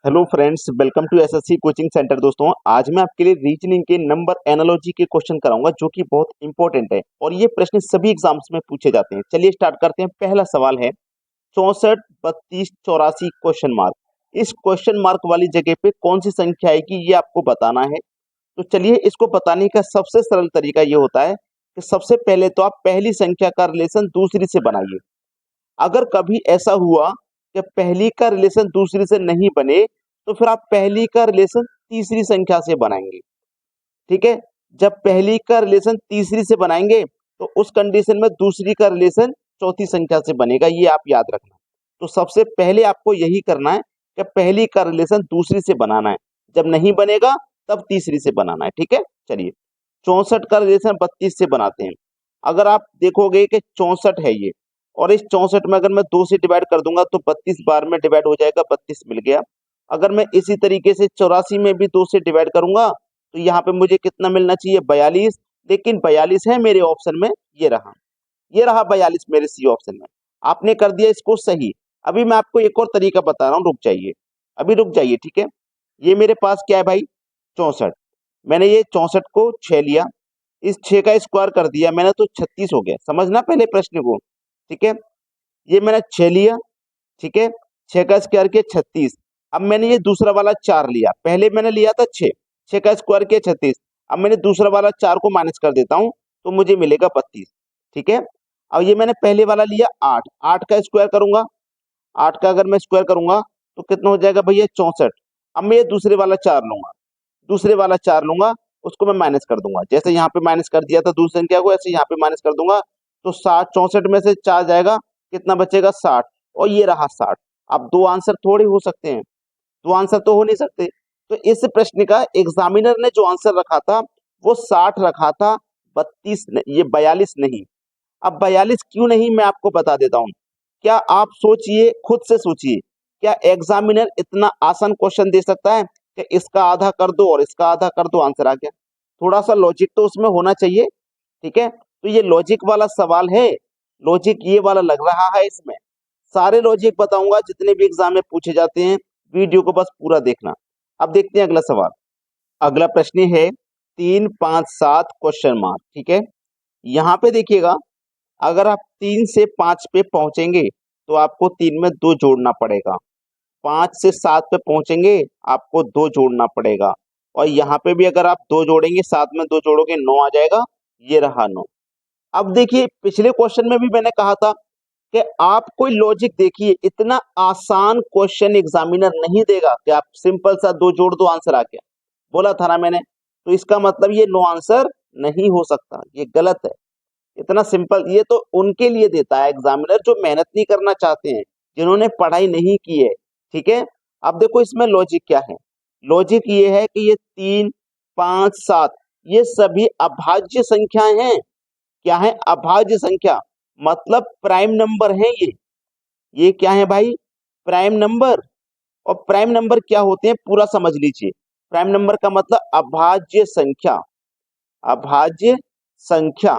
Hello friends, welcome to SSC coaching centre. दोस्तों, आज मैं आपके लिए रीजनिंग के नंबर एनालॉजी के क्वेश्चन कराऊंगा जो कि बहुत इंपॉर्टेंट है और ये प्रश्न सभी एग्जाम्स में पूछे जाते हैं। चलिए स्टार्ट करते हैं। पहला सवाल है 64 32 84 क्वेश्चन मार्क। इस क्वेश्चन मार्क वाली जगह पे कौन सी संख्या आएगी ये आपको बताना है। तो चलिए, इसको बताने का सबसे सरल तरीका ये होता है कि सबसे पहले तो आप पहली संख्या का रिलेशन दूसरी से बनाइए। अगर कभी ऐसा हुआ कि पहली का रिलेशन दूसरी से नहीं बने तो फिर आप पहली का रिलेशन तीसरी संख्या से बनाएंगे। ठीक है। जब पहली का रिलेशन तीसरी से बनाएंगे तो उस कंडीशन में दूसरी का रिलेशन चौथी संख्या से बनेगा, ये आप याद रखना। तो सबसे पहले आपको यही करना है कि पहली का रिलेशन दूसरी से बनाना है, जब नहीं बनेगा तब तीसरी से बनाना है। ठीक है। चलिए 64 का रिलेशन 32 से बनाते हैं। अगर आप देखोगे कि 64 है ये, और इस 64 में अगर मैं 2 से डिवाइड कर दूंगा तो 32 बार में डिवाइड हो जाएगा, 32 मिल गया। अगर मैं इसी तरीके से 84 में भी 2 से डिवाइड करूंगा तो यहाँ पे मुझे कितना मिलना चाहिए, 42। लेकिन 42 है मेरे ऑप्शन में, ये रहा 42 मेरे सी ऑप्शन में। आपने कर दिया इसको सही। अभी मैं आपको एक और तरीका बता रहा हूँ, रुक जाइए, अभी रुक जाइए। ठीक है। ये मेरे पास क्या है भाई, 64। मैंने ये 64 को 6 लिया, इस 6 का स्क्वायर कर दिया मैंने तो 36 हो गया। समझना पहले प्रश्न को। ठीक है। ये मैंने 6 लिया, ठीक है, 6 का स्क्वायर किया 36। अब मैंने ये दूसरा वाला 4 लिया, पहले मैंने लिया था 6, 6 का स्क्वायर किया 36। अब मैंने दूसरा वाला 4 को माइनस कर देता हूँ तो मुझे मिलेगा 32। ठीक है। अब ये मैंने पहले वाला लिया 8, 8 का स्क्वायर करूंगा, 8 का अगर मैं स्क्वायर करूंगा तो कितना हो जाएगा भैया, 64। अब मैं ये दूसरे वाला 4 लूंगा, दूसरे वाला 4 लूंगा, उसको मैं माइनस कर दूंगा। जैसे यहाँ पे माइनस कर दिया था दूसरी संख्या को, ऐसे यहाँ पे माइनस कर दूंगा तो 60, 64 में से 4 जाएगा, कितना बचेगा, 60। और ये रहा 60। अब दो आंसर थोड़े हो सकते हैं, दो आंसर तो हो नहीं सकते। तो इस प्रश्न का एग्जामिनर ने जो आंसर रखा था वो 60 रखा था, 32 ये 42 नहीं। अब 42 क्यों नहीं, मैं आपको बता देता हूँ। क्या आप सोचिए, खुद से सोचिए, क्या एग्जामिनर इतना आसान क्वेश्चन दे सकता है कि इसका आधा कर दो और इसका आधा कर दो, आंसर आ गया। थोड़ा सा लॉजिक तो उसमें होना चाहिए। ठीक है। तो ये लॉजिक वाला सवाल है, लॉजिक ये वाला लग रहा है इसमें। सारे लॉजिक बताऊंगा जितने भी एग्जाम में पूछे जाते हैं, वीडियो को बस पूरा देखना। अब देखते हैं अगला सवाल। अगला प्रश्न है 3 5 7 क्वेश्चन मार्क। ठीक है। यहाँ पे देखिएगा, अगर आप 3 से 5 पे पहुंचेंगे तो आपको 3 में 2 जोड़ना पड़ेगा। 5 से 7 पे पहुंचेंगे आपको 2 जोड़ना पड़ेगा। और यहाँ पे भी अगर आप 2 जोड़ेंगे, 7 में 2 जोड़ोगे 9 आ जाएगा, ये रहा 9। अब देखिए, पिछले क्वेश्चन में भी मैंने कहा था कि आप कोई लॉजिक देखिए, इतना आसान क्वेश्चन एग्जामिनर नहीं देगा कि आप सिंपल सा 2 जोड़ दो आंसर आ गया। बोला था ना मैंने। तो इसका मतलब ये नो आंसर नहीं हो सकता, ये गलत है। इतना सिंपल ये तो उनके लिए देता है एग्जामिनर जो मेहनत नहीं करना चाहते हैं, जिन्होंने पढ़ाई नहीं की है। ठीक है। अब देखो इसमें लॉजिक क्या है। लॉजिक ये है कि ये 3 5 7 ये सभी अभाज्य संख्याएं हैं। क्या है, अभाज्य संख्या, मतलब प्राइम नंबर है ये क्या है भाई, प्राइम नंबर। और प्राइम नंबर क्या होते हैं पूरा समझ लीजिए। प्राइम नंबर का मतलब अभाज्य संख्या, अभाज्य संख्या,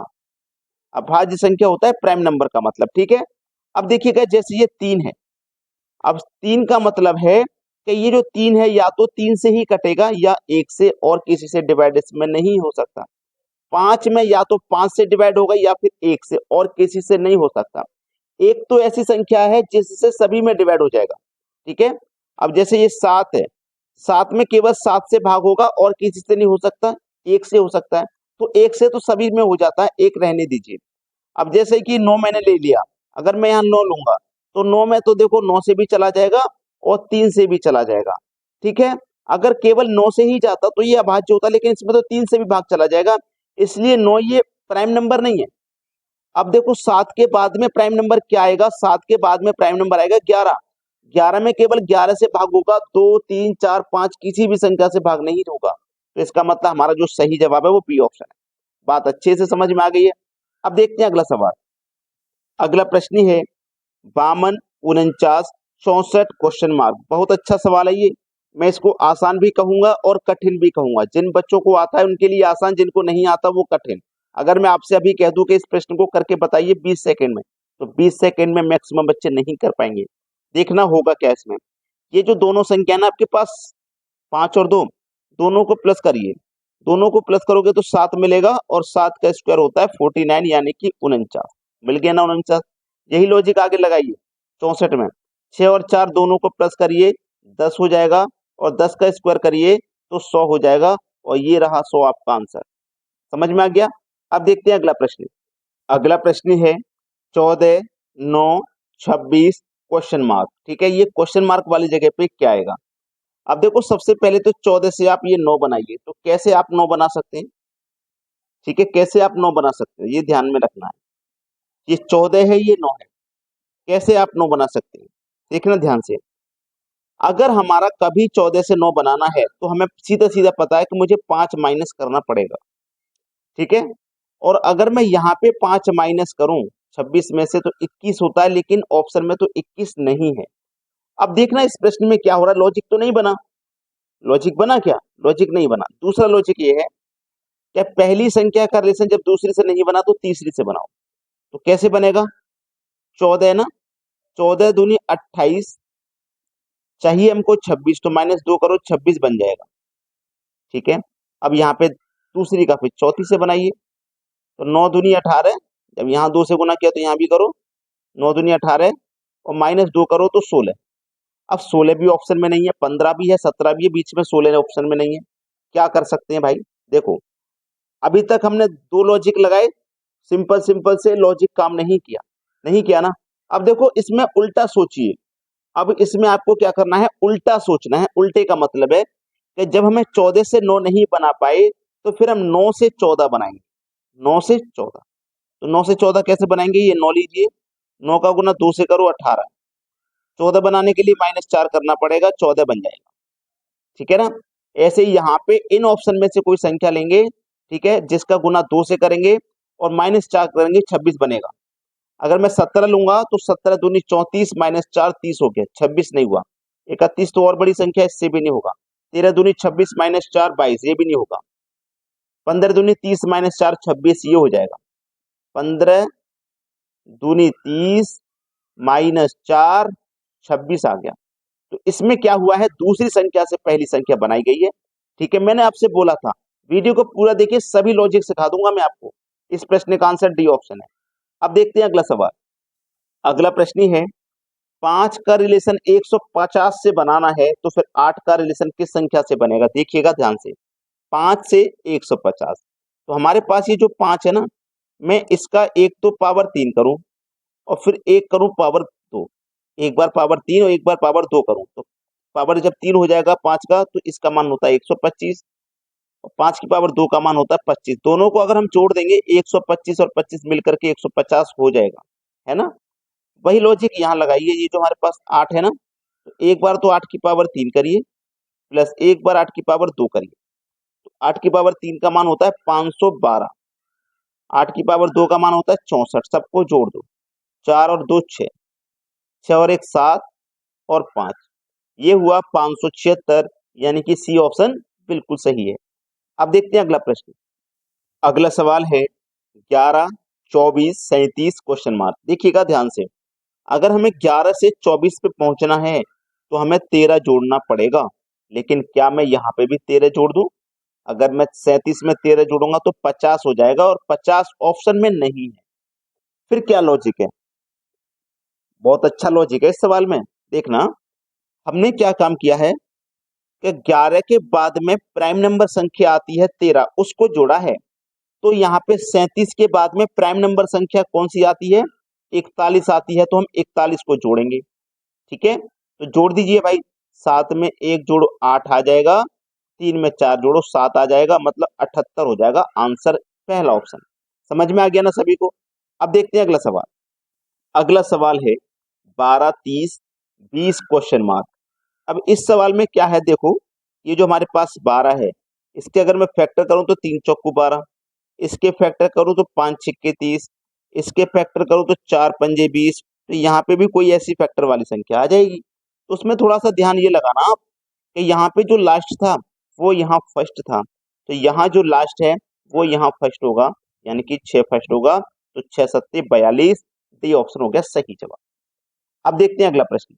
अभाज्य संख्या होता है प्राइम नंबर का मतलब। ठीक है। अब देखिएगा, जैसे ये 3 है, अब 3 का मतलब है कि ये जो 3 है या तो 3 से ही कटेगा या 1 से, और किसी से डिवाइड इसमें नहीं हो सकता। 5 में या तो 5 से डिवाइड होगा या फिर 1 से, और किसी से नहीं हो सकता। एक तो ऐसी संख्या है जिससे सभी में डिवाइड हो जाएगा। ठीक है। अब जैसे ये 7 है, 7 में केवल 7 से भाग होगा और किसी से नहीं हो सकता, 1 से हो सकता है। तो 1 से तो सभी में हो जाता है, 1 रहने दीजिए। अब जैसे कि 9 मैंने ले लिया, अगर मैं यहाँ 9 लूंगा तो 9 में तो देखो 9 से भी चला जाएगा और 3 से भी चला जाएगा। ठीक है। अगर केवल 9 से ही जाता तो ये अभाज्य होता, लेकिन इसमें तो 3 से भी भाग चला जाएगा, इसलिए 9 ये प्राइम नंबर नहीं है। अब देखो 7 के बाद में प्राइम नंबर क्या आएगा, 7 के बाद में प्राइम नंबर आएगा 11। 11 में केवल 11 से भाग होगा, 2 3 4 5 किसी भी संख्या से भाग नहीं होगा। तो इसका मतलब हमारा जो सही जवाब है वो बी ऑप्शन है। बात अच्छे से समझ में आ गई है। अब देखते हैं अगला सवाल। अगला प्रश्न है 52 49 64 क्वेश्चन मार्क। बहुत अच्छा सवाल है ये। मैं इसको आसान भी कहूंगा और कठिन भी कहूंगा। जिन बच्चों को आता है उनके लिए आसान, जिनको नहीं आता वो कठिन। अगर मैं आपसे अभी कह दूं कि इस प्रश्न को करके बताइए 20 सेकंड में, तो 20 सेकंड में मैक्सिमम बच्चे नहीं कर पाएंगे। देखना होगा क्या इसमें। ये जो दोनों संख्या है ना आपके पास 5 और 2, दोनों को प्लस करिए, दोनों को प्लस करोगे तो 7 मिलेगा और 7 का स्क्वायर होता है 49 यानी कि 49। मिल गया ना 49। यही लॉजिक आगे लगाइए 64 में। 6 और 4 दोनों को प्लस करिए 10 हो जाएगा और 10 का स्क्वायर करिए तो 100 हो जाएगा और ये रहा 100 आपका आंसर। समझ में आ गया? अब देखते हैं अगला प्रश्न। अगला प्रश्न है 14, 9, 26 क्वेश्चन मार्क। ठीक है, ये क्वेश्चन मार्क वाली जगह पे क्या आएगा? अब देखो सबसे पहले तो 14 से आप ये 9 बनाइए, तो कैसे आप 9 बना सकते हैं? ठीक है, कैसे आप 9 बना सकते हैं ये ध्यान में रखना है। ये 14 है, ये 9 है, कैसे आप 9 बना सकते हैं? देखना ध्यान से। अगर हमारा कभी 14 से 9 बनाना है तो हमें सीधा सीधा पता है कि मुझे 5 माइनस करना पड़ेगा। ठीक है, और अगर मैं यहाँ पे 5 माइनस करूं 26 में से तो 21 होता है, लेकिन ऑप्शन में तो 21 नहीं है। अब देखना इस प्रश्न में क्या हो रहा है, लॉजिक तो नहीं बना। लॉजिक बना क्या? लॉजिक नहीं बना। दूसरा लॉजिक ये है कि पहली संख्या का रिलेशन जब दूसरी से नहीं बना तो तीसरी से बनाओ। तो कैसे बनेगा? 14 है ना, 14 दूनी 28, चाहिए हमको 26, तो -2 करो 26 बन जाएगा। ठीक है, अब यहाँ पे दूसरी का फिर चौथी से बनाइए, तो 9 दूनी 18, जब यहाँ 2 से गुना किया तो यहाँ भी करो, 9 दूनी 18 और -2 करो तो 16। अब 16 भी ऑप्शन में नहीं है, 15 भी है, 17 भी है, बीच में 16 ऑप्शन में नहीं है। क्या कर सकते हैं भाई? देखो अभी तक हमने 2 लॉजिक लगाए, सिंपल सिंपल से लॉजिक काम नहीं किया, नहीं किया ना। अब देखो इसमें उल्टा सोचिए। अब इसमें आपको क्या करना है? उल्टा सोचना है। उल्टे का मतलब है कि जब हमें 14 से 9 नहीं बना पाए तो फिर हम 9 से 14 बनाएंगे। 9 से 14, तो 9 से 14 कैसे बनाएंगे? ये 9 लीजिए, 9 का गुना 2 से करो 18, 14 बनाने के लिए -4 करना पड़ेगा, 14 बन जाएगा। ठीक है ना? ऐसे ही यहाँ पे इन ऑप्शन में से कोई संख्या लेंगे, ठीक है, जिसका गुना 2 से करेंगे और -4 करेंगे, 26 बनेगा। अगर मैं 17 लूंगा तो 17 दूनी 34 -4 30 हो गया, 26 नहीं हुआ। 31 तो और बड़ी संख्या, इससे भी नहीं होगा। 13 दूनी 26 -4 22, ये भी नहीं होगा। 15 दूनी 30 -4 26, ये हो जाएगा। 15 दूनी 30 -4 26 आ गया। तो इसमें क्या हुआ है? दूसरी संख्या से पहली संख्या बनाई गई है। ठीक है, मैंने आपसे बोला था वीडियो को पूरा देखिए, सभी लॉजिक सिखा दूंगा मैं आपको। इस प्रश्न का आंसर डी ऑप्शन है। अब देखते हैं अगला सवाल। अगला प्रश्न है 5 का रिलेशन 150 से बनाना है तो फिर 8 का रिलेशन किस संख्या से बनेगा? देखिएगा ध्यान से। 5 से 150, तो हमारे पास ये जो 5 है ना, मैं इसका एक तो पावर 3 करूं और फिर एक करूं पावर 2। एक बार पावर 3 और एक बार पावर 2 करूं तो पावर जब 3 हो जाएगा 5 का तो इसका मान होता है 125 और 5 की पावर 2 का मान होता है 25। दोनों को अगर हम जोड़ देंगे 125 और 25 मिलकर के 150 हो जाएगा, है ना? वही लॉजिक यहाँ लगाइए। ये जो हमारे पास 8 है ना, तो एक बार तो 8 की पावर 3 करिए प्लस एक बार 8 की पावर 2 करिए, तो 8 की पावर 3 का मान होता है 512, 8 की पावर 2 का मान होता है 64। सबको जोड़ दो, 4 और 2 6, 6 और 1 7 और 5, ये हुआ 576, यानी कि सी ऑप्शन बिल्कुल सही है। अब देखते हैं अगला प्रश्न। अगला सवाल है 11, 24, 37 क्वेश्चन मार्क। देखिएगा ध्यान से। अगर हमें 11 से 24 पे पहुंचना है तो हमें 13 जोड़ना पड़ेगा, लेकिन क्या मैं यहाँ पे भी 13 जोड़ दूं? अगर मैं 37 में 13 जोड़ूंगा तो 50 हो जाएगा और 50 ऑप्शन में नहीं है। फिर क्या लॉजिक है? बहुत अच्छा लॉजिक है इस सवाल में। देखना, हमने क्या काम किया है कि 11 के बाद में प्राइम नंबर संख्या आती है 13, उसको जोड़ा है। तो यहाँ पे 37 के बाद में प्राइम नंबर संख्या कौन सी आती है? 41 आती है, तो हम 41 को जोड़ेंगे। ठीक है, तो जोड़ दीजिए भाई। 7 में 1 जोड़ो 8 आ जाएगा, 3 में 4 जोड़ो 7 आ जाएगा, मतलब 78 हो जाएगा आंसर, पहला ऑप्शन। समझ में आ गया ना सभी को? अब देखते हैं अगला सवाल। अगला सवाल है 12, 30, 20 क्वेश्चन मार्क। अब इस सवाल में क्या है? देखो, ये जो हमारे पास 12 है, इसके अगर मैं फैक्टर करूं तो 3 चौकू 12, इसके फैक्टर करूं तो 5 छिक्के 30, इसके फैक्टर करूं तो 4 पंजे 20। तो यहाँ पे भी कोई ऐसी फैक्टर वाली संख्या आ जाएगी। तो उसमें थोड़ा सा ध्यान ये लगाना आप कि यहाँ पे जो लास्ट था वो यहाँ फर्स्ट था, तो यहाँ जो लास्ट है वो यहाँ फर्स्ट होगा, यानी कि 6 फर्स्ट होगा, तो 6 सत्ते 42, डी ऑप्शन हो गया सही जवाब। अब देखते हैं अगला प्रश्न।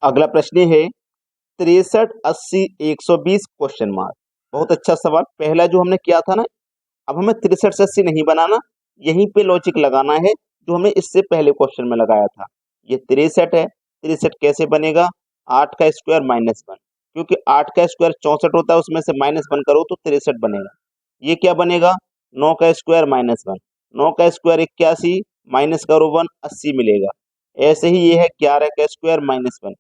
अगला प्रश्न है 63, 80, 120 क्वेश्चन मार्क। बहुत अच्छा सवाल। पहला जो हमने किया था ना, अब हमें 63 से 80 नहीं बनाना, यहीं पे लॉजिक लगाना है जो हमने इससे पहले क्वेश्चन में लगाया था। ये 63 है, 63 कैसे बनेगा? 8 का स्क्वायर माइनस 1, क्योंकि 8 का स्क्वायर 64 होता है, उसमें से माइनस 1 करो तो 63 बनेगा। ये क्या बनेगा? 9 का स्क्वायर माइनस 1, 9 का स्क्वायर 81, माइनस करो 1, 80 मिलेगा। ऐसे ही ये है 11 का स्क्वायर माइनस 1,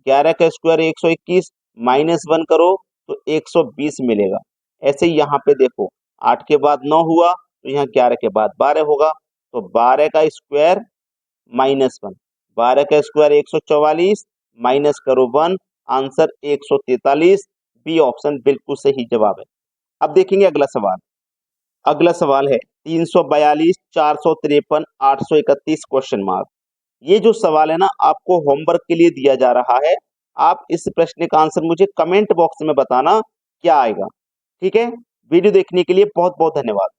11 का स्क्वायर 121, माइनस 1 करो तो 120 मिलेगा। ऐसे ही यहाँ पे देखो, 8 के बाद 9 हुआ तो यहाँ 11 के बाद 12 होगा, तो 12 का स्क्वायर माइनस 1, 12 का स्क्वायर 144, माइनस करो 1, आंसर 143। बी ऑप्शन बिल्कुल सही जवाब है। अब देखेंगे अगला सवाल। अगला सवाल है 342, 453, 831 क्वेश्चन मार्क। ये जो सवाल है ना, आपको होमवर्क के लिए दिया जा रहा है। आप इस प्रश्न का आंसर मुझे कमेंट बॉक्स में बताना क्या आएगा। ठीक है, वीडियो देखने के लिए बहुत बहुत धन्यवाद।